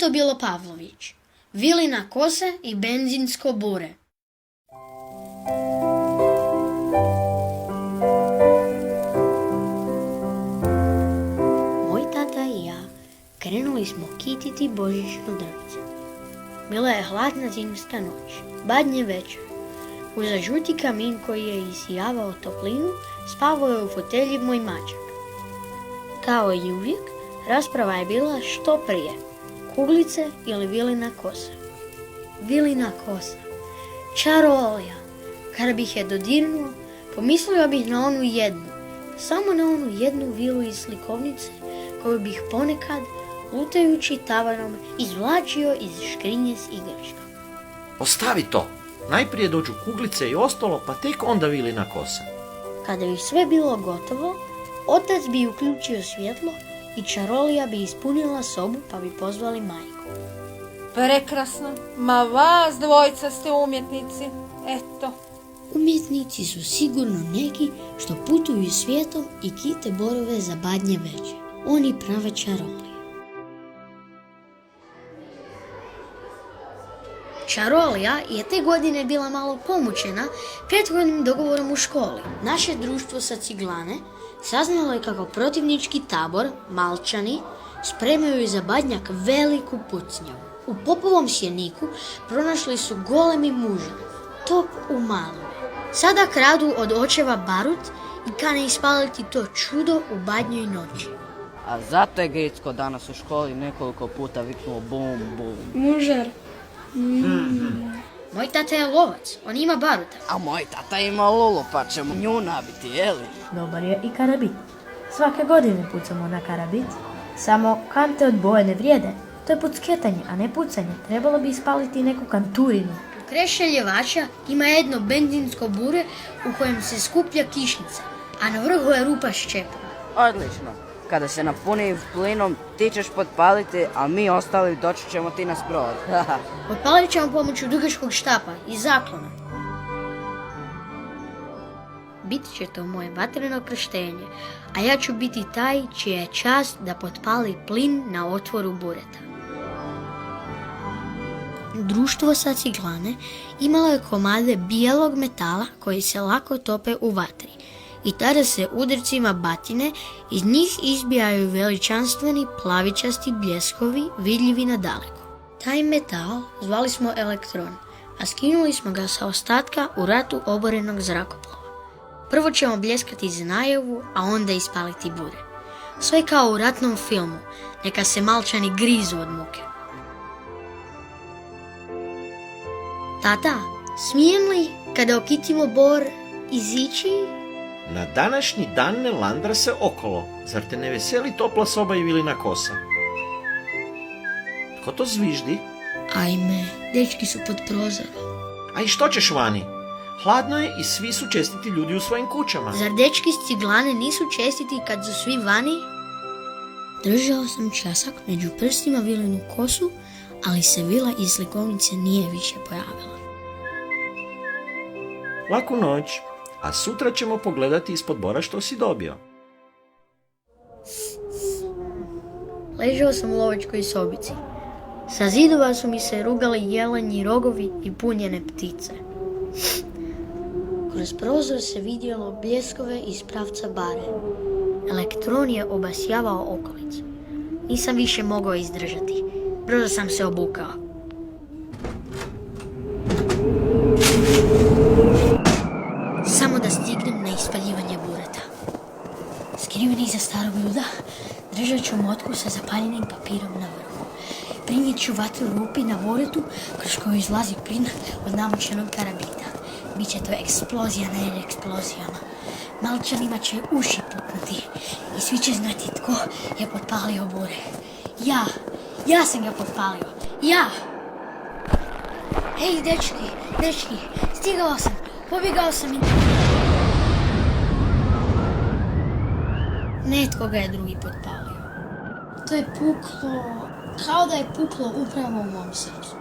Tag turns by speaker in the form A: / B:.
A: Hrsto Bilopavlović, Vilina kosa i benzinsko bure. Moj tata i ja krenuli smo kititi božićnu drvicu. Bila je hladna zimska noć, badnje večer. Uza žuti kamin koji je isijavao toplinu, spavao je u fotelji moj mačak. Kao i uvijek, rasprava je bila što prije, kuglice ili Vilina kosa. Vilina kosa, čarolija. Kada bih je dodirnuo, pomislio bih na onu jednu, samo na onu jednu vilu iz slikovnice koju bih ponekad, lutajući tavanom, izvlačio iz škrinje s igračkama.
B: Ostavi to! Najprije dođu kuglice i ostalo, pa tek onda Vilina kosa.
A: Kada bi sve bilo gotovo, otac bi uključio svjetlo i čarolija bi ispunila sobu pa bi pozvali majku.
C: Prekrasno. Ma vas dvojica ste umjetnici. Eto.
A: Umjetnici su sigurno neki što putuju svijetom i kite borove za badnje večer. Oni prave čarolije. Čarolija je te godine bila malo pomučena prethodnim dogovorom u školi. Naše društvo sa Ciglane saznalo je kako protivnički tabor, Malčani, spremaju za badnjak veliku pucnjavu. U popovom sjeniku pronašli su golemi mužan, top u malome. Sada kradu od očeva barut i kane ispaliti to čudo u badnjoj noći.
D: A zato je Gricko danas u školi nekoliko puta viknuo bum, bum.
E: Mužar.
A: Moj tata je lovac, on ima baruta.
D: A moj tata ima lulu, pa ćemo nju nabiti, jeli?
E: Dobar je i karabit. Svake godine pucamo na karabit. Samo kante od boje ne vrijede. To je pucketanje, a ne pucanje. Trebalo bi ispaliti neku kanturinu.
A: Krešeljevača ima jedno benzinsko bure u kojem se skuplja kišnica, a na vrhu je rupa s čepom.
D: Odlično. Kada se napuni plinom, ti ćeš potpaliti, a mi ostali doći ćemo ti na sprod.
A: Potpalit ćemo pomoću dugačkog štapa i zaklona. Bit će to moje vatreno krštenje, a ja ću biti taj čija je čast da potpali plin na otvoru bureta. Društvo sa Ciglane imalo je komade bijelog metala koji se lako tope u vatri i tada se udarcima batine iz njih izbijaju veličanstveni plavičasti bljeskovi vidljivi na daleko. Taj metal zvali smo elektron, a skinuli smo ga sa ostatka u ratu oborenog zrakoplova. Prvo ćemo bljeskati za najavu, a onda ispaliti bure. Sve kao u ratnom filmu, neka se Malčani grizu od muke. Tata, smijem li, kada okitimo bor, izići?
B: Na današnji dan ne landra se okolo. Zar te ne veseli topla soba i Vilina kosa? Tko to zviždi?
A: Ajme, dečki su pod prozorom.
B: A i što ćeš vani? Hladno je i svi su čestiti ljudi u svojim kućama.
A: Zar dečki s Ciglane nisu čestiti kad su svi vani? Držao sam časak među prstima Vilinu kosu, ali se vila iz slikovnice nije više pojavila.
B: Laku noć, a sutra ćemo pogledati ispod bora što si dobio.
A: Ležao sam u lovačkoj sobici. Sa zidova su mi se rugali jelenji rogovi i punjene ptice. Kroz prozor se vidjelo bljeskove iz pravca bare. Elektron je obasjavao okolicu. Nisam više mogao izdržati. Brzo sam se obukao. Samo da stignem na ispaljivanje bureta. Skriven iza starog luda, držat ću motku sa zapaljenim papirom na vrhu. Prinijet ću vatru rupi na voretu kroz koju izlazi plin od namočenog karabita. Biće to eksplozija na eksplozijama. Malčanima će uši puknuti i svi će znati tko je potpalio bure. Ja sam ga potpalio. Ja! Hej, dečki, stigao sam, pobjegao sam i... Netko ga je drugi potpalio. To je puklo, kao da je puklo upravo u mom srcu.